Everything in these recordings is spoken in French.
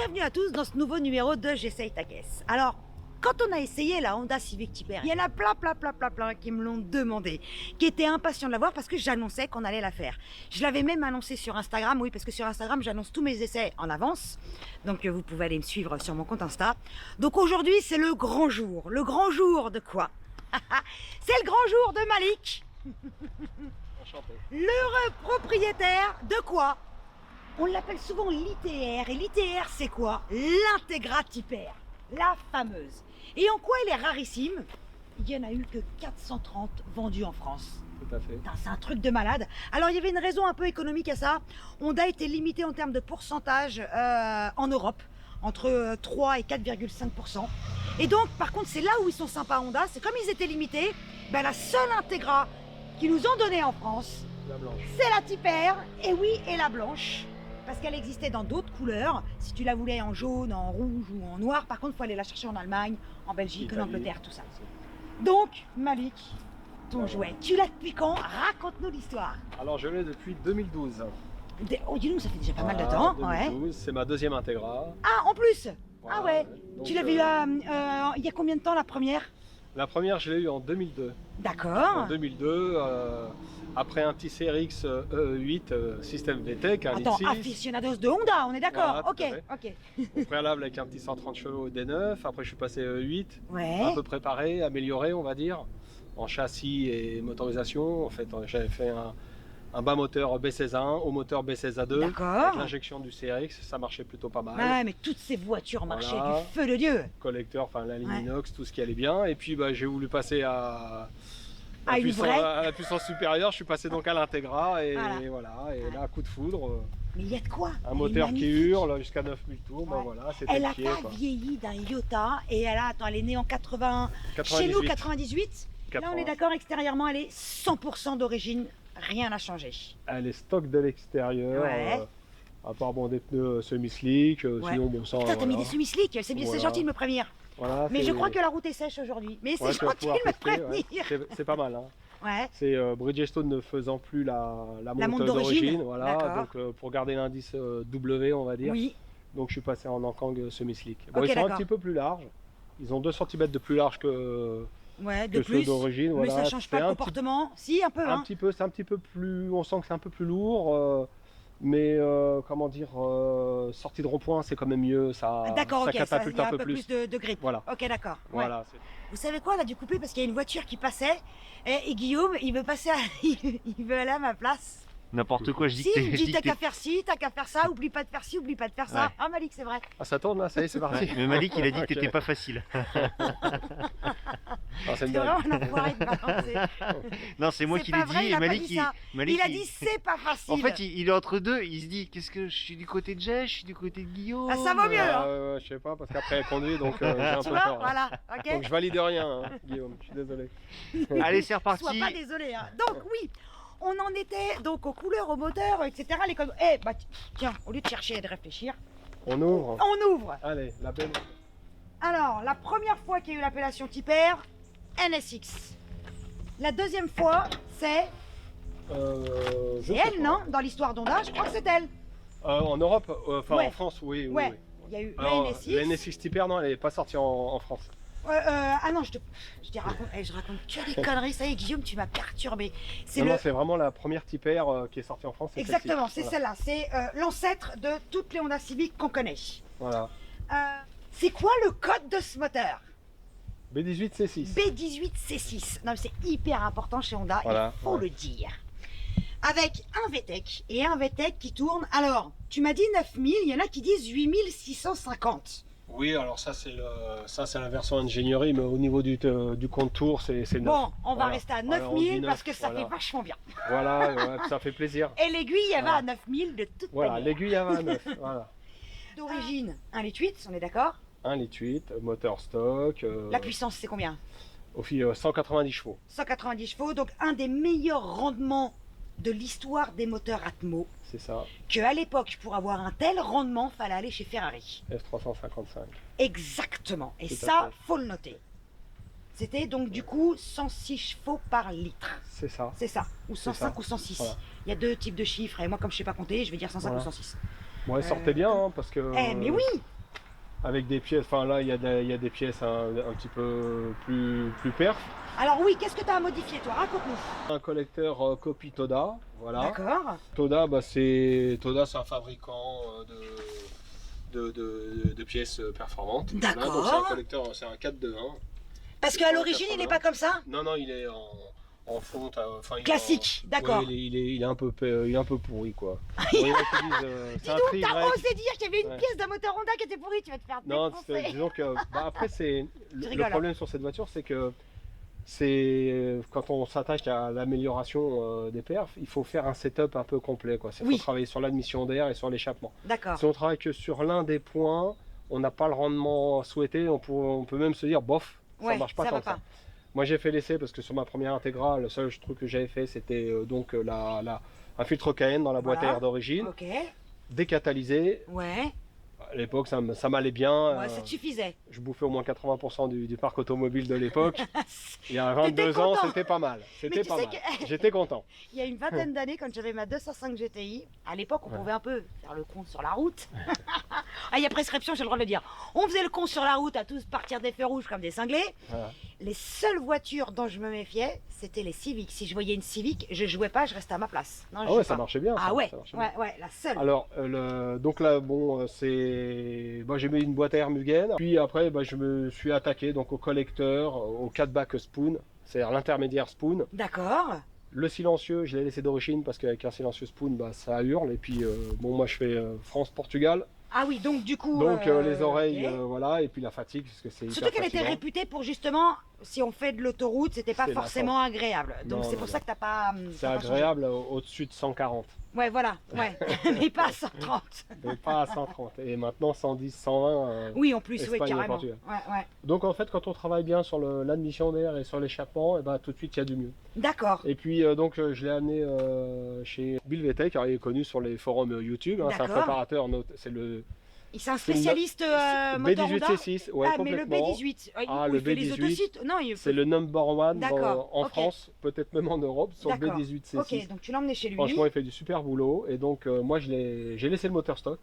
Bienvenue à tous dans ce nouveau numéro de J'essaye ta caisse. Alors, quand on a essayé la Honda Civic Type R, il y en a plein qui me l'ont demandé, qui étaient impatients de la voir parce que j'annonçais qu'on allait la faire. Je l'avais même annoncé sur Instagram, oui, parce que sur Instagram, j'annonce tous mes essais en avance. Donc, vous pouvez aller me suivre sur mon compte Insta. Donc aujourd'hui, c'est le grand jour. Le grand jour de quoi? C'est le grand jour de Malik. Enchanté. L'heureux propriétaire de quoi? On l'appelle souvent l'ITR. Et l'ITR, c'est quoi? L'Integra Type R. La fameuse. Et en quoi elle est rarissime? Il n'y en a eu que 430 vendus en France. Tout à fait. C'est un truc de malade. Alors il y avait une raison un peu économique à ça. Honda était limité en termes de pourcentage en Europe, entre 3 et 4,5%. Et donc par contre c'est là où ils sont sympas Honda, c'est comme ils étaient limités, ben, la seule Integra qu'ils nous ont donnée en France, La blanche. c'est la Type R, et oui, et la blanche. Parce qu'elle existait dans d'autres couleurs. Si tu la voulais en jaune, en rouge ou en noir, par contre, il faut aller la chercher en Allemagne, en Belgique, en Italie. Angleterre, tout ça. Donc, Malik, ton jouet, tu l'as depuis quand? Raconte-nous l'histoire. Alors je l'ai depuis 2012. Oh, dis-nous, ça fait déjà pas mal de Voilà, temps. 2012, Ouais. c'est ma deuxième Integra. Ah, en plus. Voilà, Ah ouais. donc, Tu l'avais eu il y a combien de temps la première? La première, je l'ai eue en 2002. En D'accord. 2002, après un petit CRX E8 système VTEC, un Attends, litre 6, aficionados de Honda, on est d'accord. Voilà, Ok, tout à ok. au préalable avec un petit 130 chevaux D9. Après, je suis passé E8, un Ouais. peu préparé, amélioré, on va dire, en châssis et motorisation. En fait, j'avais fait un bas moteur B16A1 au moteur B16A2. Avec D'accord. l'injection du CRX, ça marchait plutôt pas mal. Ouais, mais toutes ces voitures marchaient Voilà. du feu de Dieu. Collecteur, enfin la ligne Ouais. inox, tout ce qui allait bien. Et puis j'ai voulu passer À une vraie. à la puissance supérieure. Je suis passé donc à l'Integra et Voilà. Et Ouais. là, coup de foudre, Mais il y a de quoi. un Elle est moteur qui magnifique. hurle jusqu'à 9000 tours. Ben Ouais. voilà, c'était Elle le a pied. pas Quoi. vieilli d'un iota et elle est née en 80. 98. Chez nous, 98. Là, on 80. est d'accord, extérieurement, elle est 100% d'origine. Rien n'a changé. Elle est stock de l'extérieur. Ouais. À part des pneus semi-slick, Ouais. sinon bon ça. Putain, t'as mis voilà. des semi-slicks, c'est bien, c'est Voilà. gentil de me prévenir. Voilà, Mais c'est- je crois que la route est sèche aujourd'hui. Mais c'est Ouais, tu vas gentil de pouvoir me tester, ouais. prévenir. C'est pas mal. Hein. Ouais. C'est Bridgestone ne faisant plus la La montre montre d'origine. d'origine, voilà, D'accord. donc pour garder l'indice W on va dire, Oui. donc je suis passé en Ankang semi-slick. Bon, Ok, ils sont un d'accord. petit peu plus larges, ils ont 2 cm de plus large que Ouais, de ceux plus. d'origine. Mais Voilà. ça change C'est pas le un petit- comportement. Si, un peu, un hein. petit peu, c'est un petit peu plus, on sent que c'est un peu plus lourd, mais comment dire, sortie de rond-point c'est quand même mieux, ça, D'accord, ça ok. Il catapulte y a un peu plus. de grip. Voilà, Ok, d'accord. Ouais. voilà. Vous savez quoi, on a dû couper parce qu'il y a une voiture qui passait et Guillaume, il veut passer il veut aller à ma place. N'importe quoi, je dis Si, que il me dit je t'as dis qu'à faire ci, t'as qu'à faire ça, oublie pas de faire ci, oublie pas de faire ça. Ouais. Ah Malik, c'est vrai. Ah ça tourne là, ça y est, c'est parti. Ouais, mais Malik, il a dit que Ok. t'étais pas facile. Ah, c'est C'est une blague. vraiment un enfoiré de balancer. Non, c'est moi C'est qui pas l'ai vrai, dit. il Et a pas Malik, dit ça. Malik, Il a dit c'est pas facile. En fait, il est entre deux. Il se dit, qu'est-ce que je suis du côté de Jay, je suis du côté de Guillaume. Ah, ça vaut mieux, hein. Je sais pas, parce qu'après elle conduit, donc j'ai un Tu peu vois, peur. hein. voilà, ok. Donc je valide rien, hein, Guillaume, je suis désolé. Allez, c'est Sois reparti. pas désolé. Hein. Donc oui, on en était donc aux couleurs, au moteur, etc. Les codes. Eh bah tiens, au lieu de chercher et de réfléchir, On ouvre. on ouvre. Allez, la belle. Alors, la première fois qu'il y a eu l'appellation Type R, NSX. La deuxième fois, c'est Je sais elle, pas. non? Dans l'histoire d'Honda, je crois que c'est elle. En Europe, enfin Ouais. en France, oui. Ouais. oui. Il y a eu Alors, la NSX. la NSX Type R, non, elle n'est pas sortie en France. Ah non, je raconte que des conneries. Ça y est, Guillaume, tu m'as perturbé. C'est Non, le. non, c'est vraiment la première Type R qui est sortie en France. c'est Exactement, celle-ci. c'est Voilà. celle-là. C'est l'ancêtre de toutes les Honda Civic qu'on connaît. Voilà. C'est quoi le code de ce moteur? B18 C6. B18C6. Non, mais c'est hyper important chez Honda, Voilà, il faut ouais. le dire. Avec un VTEC et un VTEC qui tourne. Alors, tu m'as dit 9000, il y en a qui disent 8650. Oui, alors ça c'est la version ingénierie, mais au niveau du contour, c'est 9. Bon, on va Voilà. rester à Voilà, on 9000 dit parce 9, que ça voilà. fait vachement bien. Voilà, ouais, ça fait plaisir. Et l'aiguille, elle va Voilà. à 9000 de toute Voilà, manière. l'aiguille à 29. Voilà. D'origine, 1,8 litre, on est d'accord? 1,8 litre, moteur stock. La puissance, c'est combien? Au fil 190 chevaux. 190 chevaux, donc un des meilleurs rendements de l'histoire des moteurs Atmo. C'est ça, Qu'à l'époque, pour avoir un tel rendement, fallait aller chez Ferrari. F355. Exactement. Et Tout à ça, fait. faut le noter. C'était donc du coup 106 chevaux par litre. C'est ça. C'est ça. Ou 105 ça. ou 106. Voilà. Il y a 2 types de chiffres. Et moi, comme je sais pas compter, je vais dire 105 Voilà. ou 106. Bon, elle sortait bien, hein, parce que. Eh, mais oui! avec des pièces, enfin là il y a des pièces un petit peu plus perf. Alors oui, qu'est-ce que tu as à modifier toi? Raconte-nous. Un collecteur copie Toda, voilà. D'accord. Toda, c'est un fabricant de pièces performantes. Voilà, D'accord. donc c'est un collecteur, c'est un 4-2-1. Parce qu'à l'origine, il n'est pas comme ça? Non, il est en fonte, enfin classique, d'accord. Ouais, il est un peu pourri quoi. Bon, il utilise, Dis donc, t'as osé dire qu'il y avait une pièce d'un moteur Honda qui était pourrie, tu vas te faire défoncer. Disons que après le rigole, problème sur cette voiture, c'est que quand on s'attache à l'amélioration des perfs, il faut faire un setup un peu complet quoi. Il faut travailler sur l'admission d'air et sur l'échappement. D'accord. Si on travaille que sur l'un des points, on n'a pas le rendement souhaité, on peut même se dire bof, ça marche pas tant que ça. Moi j'ai fait l'essai parce que sur ma première intégrale, le seul truc que j'avais fait c'était donc un filtre Cayenne dans la boîte à air d'origine, décatalysé. Ouais. À l'époque ça m'allait bien. Ouais, ça te suffisait. Je bouffais au moins 80% du parc automobile de l'époque. Il y a 22 ans, c'était pas mal. C'était pas mal. J'étais content. Il y a une vingtaine d'années, quand j'avais ma 205 GTI, à l'époque, on pouvait un peu faire le con sur la route. Ah, il y a prescription, j'ai le droit de le dire. On faisait le con sur la route à tous partir des feux rouges comme des cinglés. Voilà. Les seules voitures dont je me méfiais, c'était les Civic. Si je voyais une Civic, je jouais pas, je restais à ma place. Non, ah ouais, ça marchait bien. Ah ouais, ça marchait bien. Ouais, la seule. Alors, donc là, bon, j'ai mis une boîte à air Mugen. Puis après, je me suis attaqué donc au collecteur, au 4 back spoon, c'est-à-dire l'intermédiaire spoon. D'accord. Le silencieux, je l'ai laissé d'origine parce qu'avec un silencieux spoon, ça hurle. Et puis, bon, moi je fais France-Portugal. Ah oui, donc du coup. Donc les oreilles, voilà, et puis la fatigue, parce que c'est surtout qu'elle était réputée pour justement, si on fait de l'autoroute, c'était pas forcément agréable. Donc c'est pour ça que t'as pas. C'est agréable au-dessus de 140. Ouais, voilà, ouais, mais pas à 130. Mais pas à 130. Et maintenant 110, 120. Oui, en plus, Espagne oui, carrément. Et ouais. Donc en fait, quand on travaille bien sur l'admission d'air et sur l'échappement, et tout de suite il y a du mieux. D'accord. Et puis donc je l'ai amené chez Bill Vettel, qui est connu sur les forums YouTube. Hein, c'est un préparateur, c'est un spécialiste moteur Honda. B18C6, ouais, mais le B18, le fait les B18, autosites. Non, c'est le number one en ok. France, peut-être même en Europe, sur le B18C6. Ok, donc tu l'as emmené chez lui. Franchement, il fait du super boulot. Et donc, moi, j'ai laissé le moteur stock.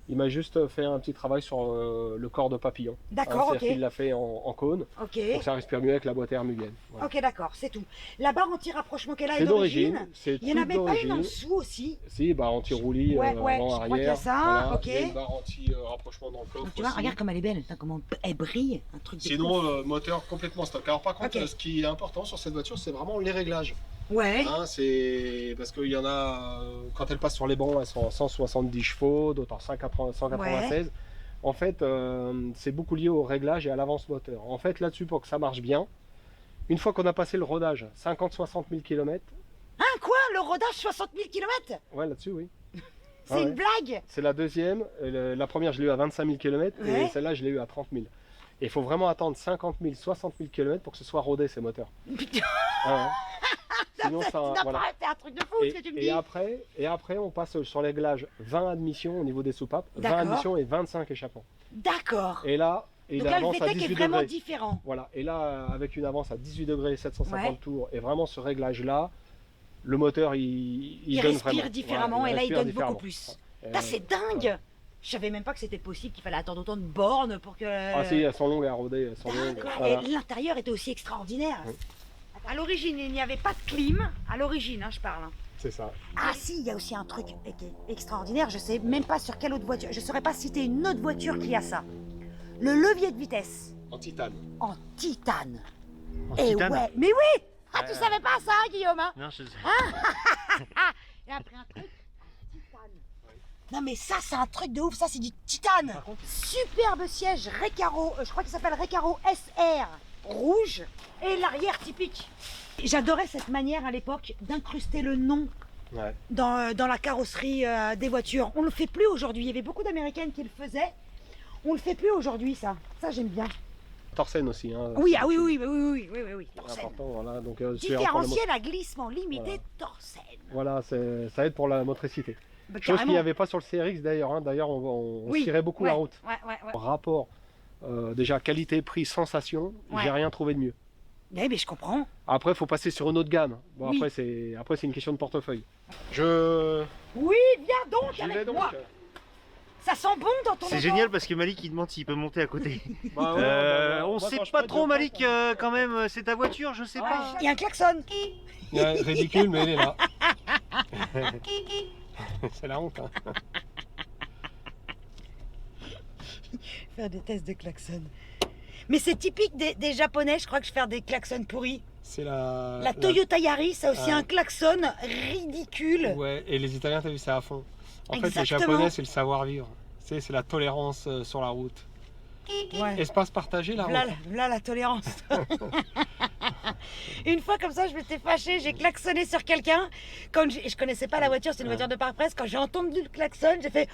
Il m'a juste fait un petit travail sur le corps de papillon. D'accord, ok. Il l'a fait en cône. Ok. Pour que ça respire mieux avec la boîte à air Mugen. Voilà. Ok, d'accord, c'est tout. La barre anti-rapprochement qu'elle a est d'origine. Il n'y en avait pas une en dessous aussi? Si, anti-roulis, ouais, avant, je crois qu'il y a ça. Voilà. Ok. Il y a une barre anti-rapprochement dans le coffre. Tu vois, regarde comme elle est belle, comment elle brille. Un truc de sinon, moteur complètement stock. Alors, par contre, ce qui est important sur cette voiture, c'est vraiment les réglages. Ouais. Hein, c'est parce qu'il y en a, quand elles passent sur les bancs, elles sont en 170 chevaux, d'autres en 196. Ouais. En fait, c'est beaucoup lié au réglage et à l'avance moteur. En fait, là-dessus, pour que ça marche bien, une fois qu'on a passé le rodage, 50-60 000 km. Hein, quoi? Le rodage 60 000 km? Ouais, là-dessus, oui. C'est une blague? C'est la deuxième. La première, je l'ai eu à 25 000 km et celle-là, je l'ai eu à 30 000. Et il faut vraiment attendre 50 000, 60 000 km pour que ce soit rodé, ces moteurs. Putain. Sinon, ça, voilà. C'est un truc de fou ce que tu me dis. Et après, on passe sur les réglages 20 admissions au niveau des soupapes, 20 admissions et 25 échappements. D'accord. Et là, il avance à 18 degrés. Est vraiment différent. Voilà. Et là, avec une avance à 18 degrés, 750 tours, et vraiment ce réglage-là, le moteur, il donne vraiment. Respire différemment, et là, il donne beaucoup plus. C'est dingue. Je savais même pas que c'était possible, qu'il fallait attendre autant de bornes pour que... Ah si, elles sont longues à roder, voilà. Et l'intérieur était aussi extraordinaire. Oui. À l'origine, il n'y avait pas de clim. À l'origine, je parle. C'est ça. Ah si, il y a aussi un truc qui est extraordinaire. Je sais même pas sur quelle autre voiture. Je saurais pas citer une autre voiture qui a ça. Le levier de vitesse. En titane. En titane. Et ouais, mais oui. Ah, tu savais pas ça, Guillaume, hein? Non, je sais. Il a pris un truc. Non mais ça c'est un truc de ouf, ça c'est du titane. Superbe siège Recaro, je crois qu'il s'appelle Recaro SR rouge et l'arrière typique. J'adorais cette manière à l'époque d'incruster le nom dans la carrosserie des voitures. On le fait plus aujourd'hui, il y avait beaucoup d'Américaines qui le faisaient. On le fait plus aujourd'hui ça j'aime bien. Torsène aussi. Hein, oui, ah oui, Torsène. Important, voilà. Donc, différentiel à glissement limité, Torsène. Voilà, ça aide pour la motricité. Chose qu'il n'y avait pas sur le CRX d'ailleurs. Hein. D'ailleurs, on tirait beaucoup la route. Rapport déjà qualité-prix, sensation, j'ai rien trouvé de mieux. Mais je comprends. Après, il faut passer sur une autre gamme. Bon, après, c'est une question de portefeuille. Oui, viens donc avec moi. Ça sent bon dans ton C'est endroit. génial parce que Malik il demande s'il peut monter à côté. Bah ouais, On moi, sait quand je pas peux trop dire Malik ça, quand même, c'est ta voiture, je sais pas. Il y a un klaxon. Ouais, ridicule, mais il est là. C'est la honte. Hein. Faire des tests de klaxon. Mais c'est typique des Japonais, je crois que je vais faire des klaxons pourris. C'est la... La Toyota Yaris a aussi Ah. un klaxon ridicule. Ouais, et les Italiens, t'as vu, c'est à fond. En fait, les Exactement. Japonais, c'est le savoir-vivre. C'est la tolérance sur la route. Ouais. Espace partagé, la route. Là, la tolérance. Une fois comme ça, je m'étais fâchée, j'ai klaxonné sur quelqu'un. Quand je connaissais pas la voiture, c'est une voiture de parc-presse. Quand j'ai entendu le klaxon, j'ai fait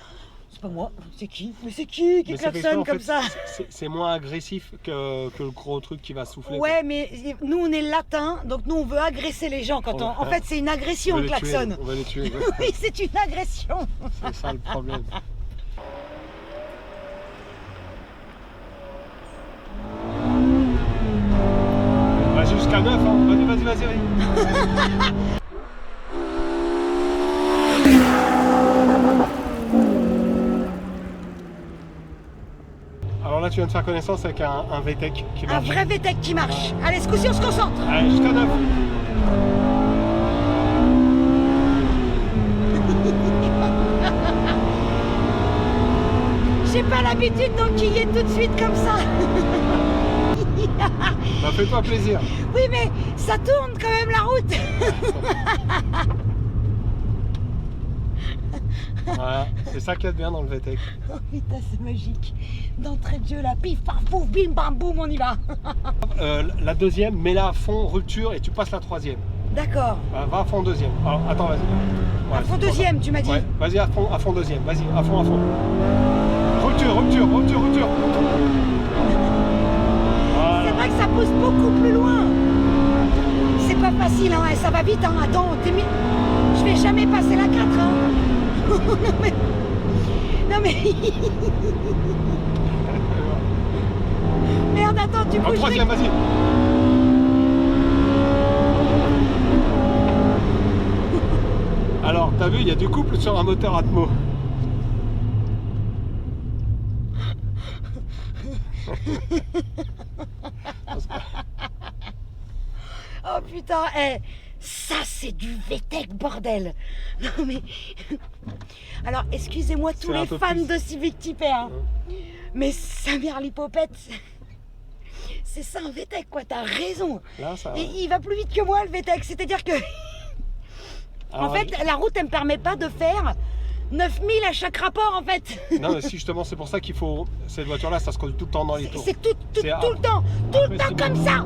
c'est pas moi, c'est qui? Mais c'est qui Mais c'est klaxonne en comme fait, ça? c'est moins agressif que le gros truc qui va souffler. Ouais, mais nous on est latins, donc nous on veut agresser les gens quand on. En fait, c'est une agression, On le va les tuer, klaxon. on va les tuer. Oui, c'est une agression. C'est ça le problème. Vas-y jusqu'à 9, hein. Vas-y. Alors là, tu viens de faire connaissance avec un VTEC qui Un marche. vrai VTEC qui marche. Allez, ce coup-ci, on se concentre. Allez, jusqu'à 9. J'ai pas l'habitude d'enquiller tout de suite comme ça. Bah, fais-toi plaisir. Oui, mais ça tourne quand même la route. Voilà, c'est ça qu'il y a de bien dans le VTEC. Oh putain, c'est magique. D'entrée de jeu, là, pif, paf, pouf, bim, bam, boum, on y va. La deuxième, mets-la à fond, rupture, et tu passes la troisième. D'accord. Bah, va à fond deuxième. Alors, attends, vas-y. Ouais, À fond c'est pour deuxième, tu m'as dit. ça. Ouais, vas-y à fond deuxième. Vas-y, à fond. Rupture. Voilà. C'est vrai que ça pousse beaucoup plus loin. C'est pas facile, hein. Ça va vite, hein. Attends, je vais jamais passer la 4, hein. Non mais... Merde, attends, du coup, En troisième, vas-y. Alors, t'as vu, il y a du couple sur un moteur Atmo. Oh putain, ça c'est du VTEC, bordel. Non mais... Alors, excusez-moi tous C'est un les peu fans plus. de Civic Type R, hein. Mais Samir l'hypopète, c'est ça un VTEC, quoi, t'as raison. Là, ça... Et il va plus vite que moi, le VTEC, c'est-à-dire que... En Alors, fait, la route, elle me permet pas de faire 9000 à chaque rapport, en fait. Non, mais si, justement, c'est pour ça qu'il faut... Cette voiture-là, ça se conduit tout le temps dans les tours. C'est tout C'est le temps, impossible. comme ça.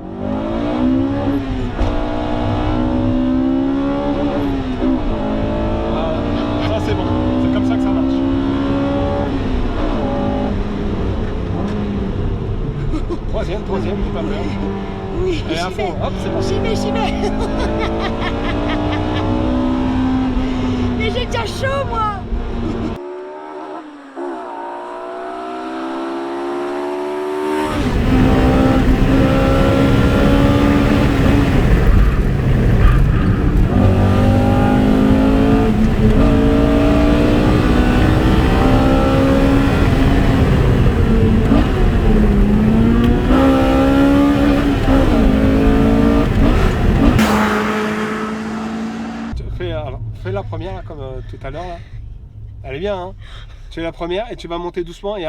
Voilà. Ça, c'est bon. C'est comme ça que ça marche. Troisième, c'est pas mal. Oui, Allez, à j'y fond. vais. Hop, c'est parti. J'y vais. Mais j'ai déjà chaud, moi. Fais la première, là, comme tout à l'heure. Là. Elle est bien, hein. Tu fais la première et tu vas monter doucement et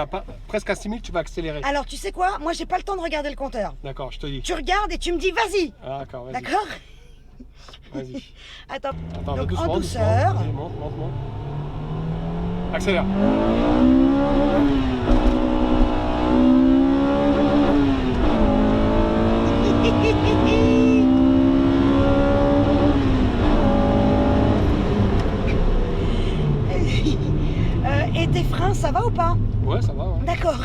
presque à 6000, tu vas accélérer. Alors, tu sais quoi? Moi, j'ai pas le temps de regarder le compteur. D'accord, je te dis. Tu regardes et tu me dis, vas-y. Ah, d'accord, vas-y. D'accord? Vas-y. Attends. Attends, Donc, doucement, en douceur. Vas-y, monte. Accélère. Et tes freins, ça va ou pas? Ouais, ça va. Ouais. D'accord.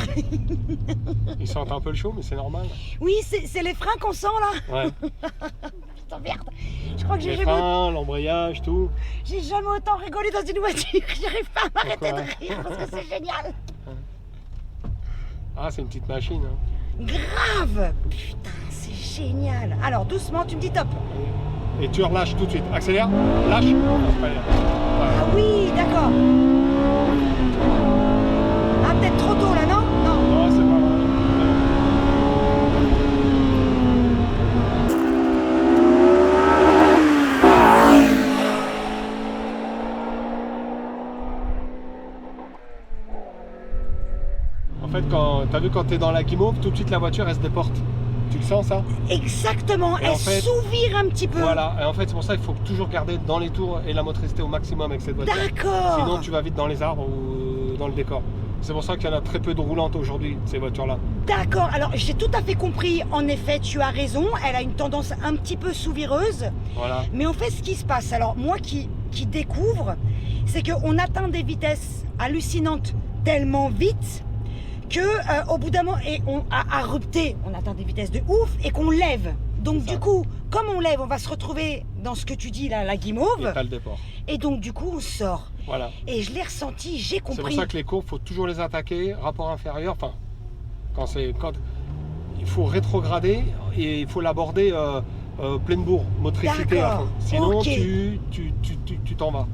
Ils sentent un peu le chaud, mais c'est normal. Oui, c'est les freins qu'on sent là. Ouais. Putain, merde. Je crois que Les freins, l'embrayage, tout. j'ai jamais autant rigolé dans une voiture. J'arrive pas à m'arrêter Pourquoi de rire parce que c'est génial. Ah, c'est une petite machine. Hein. Grave. Putain, c'est génial. Alors, doucement, tu me dis top. Et tu relâches tout de suite. Accélère, lâche. Voilà. Ah oui, d'accord. fait, t'as vu quand t'es dans la guimauve, tout de suite la voiture elle se déporte. Tu le sens ça? Exactement, Et elle en fait, s'ouvre un petit peu. Voilà, et en fait c'est pour ça qu'il faut toujours garder dans les tours et la motricité au maximum avec cette voiture. D'accord. Sinon tu vas vite dans les arbres ou dans le décor. C'est pour ça qu'il y en a très peu de roulantes aujourd'hui, ces voitures-là. D'accord, alors j'ai tout à fait compris. En effet, tu as raison, elle a une tendance un petit peu souvireuse. Voilà. Mais en fait, ce qui se passe, alors moi qui découvre, c'est qu'on atteint des vitesses hallucinantes tellement vite que au bout d'un moment, et à rupter, on atteint des vitesses de ouf et qu'on lève. Donc du coup, comme on lève, on va se retrouver dans ce que tu dis là, la guimauve. Et t'as le déport. Et donc du coup, on sort. Voilà. Et je l'ai ressenti, j'ai compris. C'est pour ça que les courbes, il faut toujours les attaquer, rapport inférieur. Enfin, quand il faut rétrograder et il faut l'aborder pleine bourre, motricité à fond. Sinon, okay. tu t'en vas.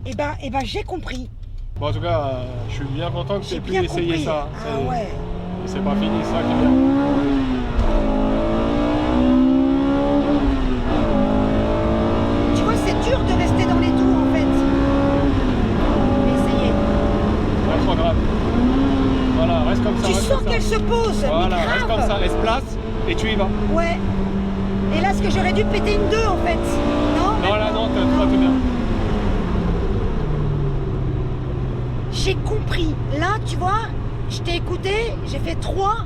Eh ben, j'ai compris. Bon, en tout cas, je suis bien content que tu aies pu essayer ça. Ah ouais. C'est pas fini, ça qui est bien. Tu vois, c'est dur de rester dans les tours en fait. Essayez. Pas trop grave. Voilà, reste comme ça. Tu sens qu'elle se pose. Voilà, mais grave. reste comme ça, laisse place et tu y vas. Ouais. Et là, ce que j'aurais dû péter une 2 en fait. Non. Non, là, non, toi, t'es bien. J'ai compris. Là, tu vois, je t'ai écouté, j'ai fait 3.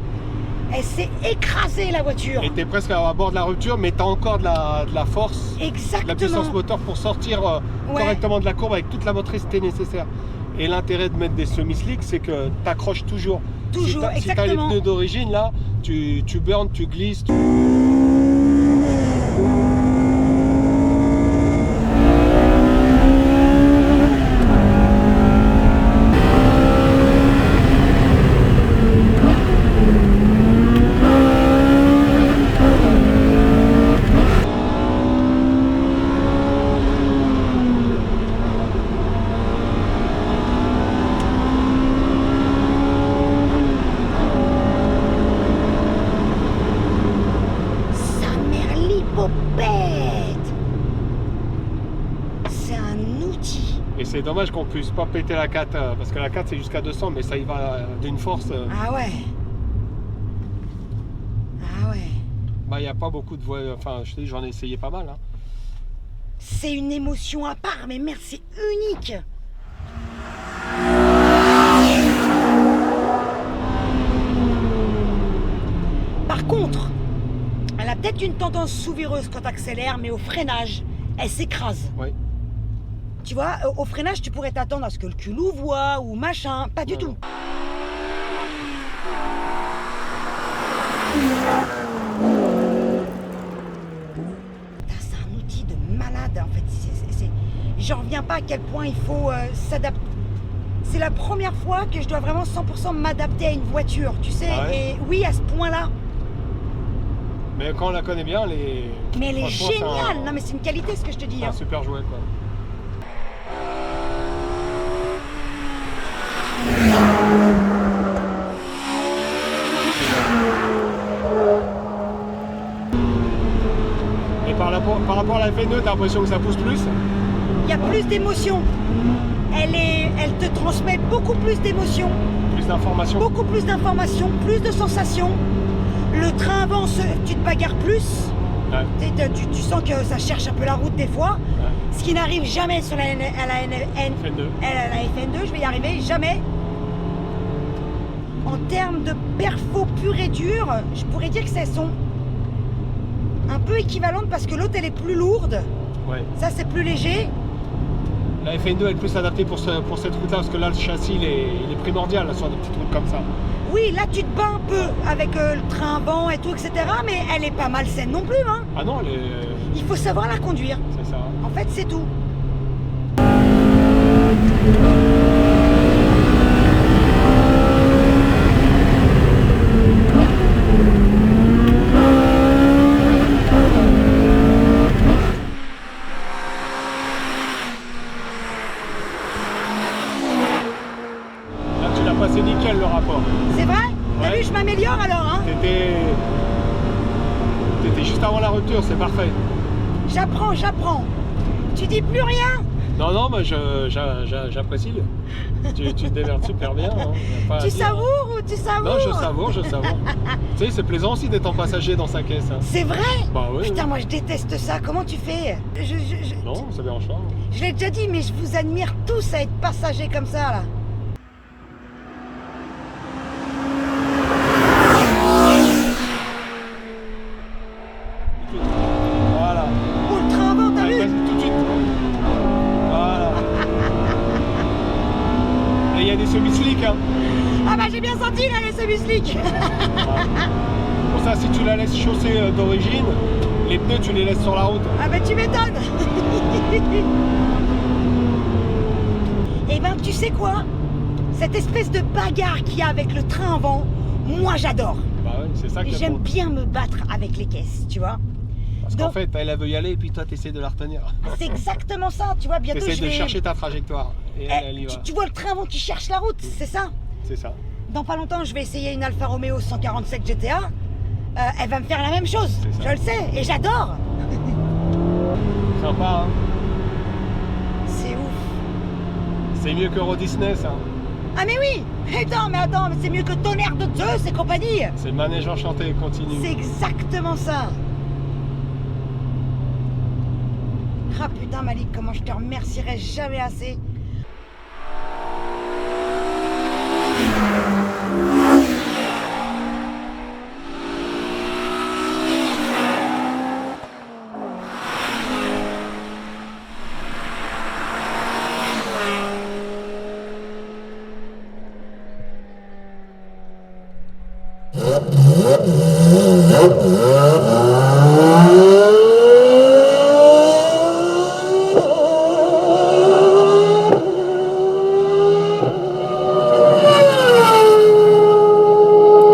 Elle s'est écrasée la voiture. Et t'es presque à bord de la rupture, mais t'as encore de la force, exactement, de la puissance moteur pour sortir correctement de la courbe avec toute la motricité nécessaire. Et l'intérêt de mettre des semi-slicks, c'est que t'accroches toujours. Toujours, si t'as les pneus d'origine, là, tu burnes, tu glisses. C'est dommage qu'on puisse pas péter la 4 parce que la 4 c'est jusqu'à 200 mais ça y va d'une force. Ah ouais. Ah ouais. Bah il n'y a pas beaucoup de voies, enfin je te dis j'en ai essayé pas mal. Hein. C'est une émotion à part, mais merde c'est unique. Par contre, elle a peut-être une tendance souvireuse quand tu accélères, mais au freinage, elle s'écrase. Oui. Tu vois, au freinage, tu pourrais t'attendre à ce que le cul louvoie ou machin. Pas du tout. C'est un outil de malade, en fait. J'en reviens pas à quel point il faut s'adapter. C'est la première fois que je dois vraiment 100% m'adapter à une voiture, tu sais. Ah ouais. Et oui, à ce point-là. Mais quand on la connaît bien, elle est... Mais elle est géniale. Non, mais c'est une qualité, ce que je te dis. C'est un super jouet, quoi. Et par rapport à la F2, t'as l'impression que ça pousse plus? Il y a plus d'émotion. Elle te transmet beaucoup plus d'émotions. Plus d'informations. Beaucoup plus d'informations, plus de sensations. Le train avance, tu te bagarres plus. Ouais. Tu sens que ça cherche un peu la route des fois. Ouais. Ce qui n'arrive jamais sur la FN2. La FN2, je vais y arriver, jamais. En termes de perfo pur et dur, je pourrais dire que elles sont un peu équivalentes parce que l'autre elle est plus lourde. Ouais. Ça c'est plus léger. La FN2 est plus adaptée pour cette route là parce que là le châssis il est primordial là, sur des petites routes comme ça. Oui, là tu te bats un peu avec le train vent et tout, etc. Mais elle est pas mal saine non plus. Hein. Ah non, elle est... Il faut savoir la conduire. C'est ça. En fait, c'est tout. C'est nickel le rapport. C'est vrai? T'as vu, je m'améliore alors, hein? T'étais juste avant la rupture, c'est parfait. J'apprends. Tu dis plus rien? Non, mais j'apprécie. Tu te démerdes super bien. Hein. Tu savoures ou tu savoures? Non, je savoure. Tu sais, c'est plaisant aussi d'être en passager dans sa caisse. Hein. C'est vrai? Bah oui. Putain, moi je déteste ça. Comment tu fais? Non, ça dérange pas. Je l'ai déjà dit, mais je vous admire tous à être passagers comme ça, là. Voilà. Oh, le train avant, t'as vu? Vas-y, tout de suite. Voilà. Et il y a des semi-slicks. Hein. Ah bah j'ai bien senti, là, les semi-slicks. Pour ça, si tu la laisses chausser d'origine, les pneus, tu les laisses sur la route. Ah bah tu m'étonnes. Eh ben, tu sais quoi? Cette espèce de bagarre qu'il y a avec le train avant, moi j'adore. Bah oui, c'est ça que J'aime bien me battre avec les caisses, tu vois. Parce qu'en fait, elle veut y aller et puis toi, tu essaies de la retenir. C'est exactement ça, tu vois. Tu Bientôt, essaies je de vais... chercher ta trajectoire. Et elle y va. Tu vois le train avant qui cherche la route, c'est ça? C'est ça. Dans pas longtemps, je vais essayer une Alfa Romeo 147 GTA. Elle va me faire la même chose, je le sais, et j'adore. Sympa, hein. C'est ouf. C'est mieux que Euro Disney, ça. Ah mais oui. Attends, mais c'est mieux que Tonnerre de Zeus et compagnie. C'est le manège enchanté, continue. C'est exactement ça. Ah putain Malik, comment je te remercierai jamais assez. Yeah.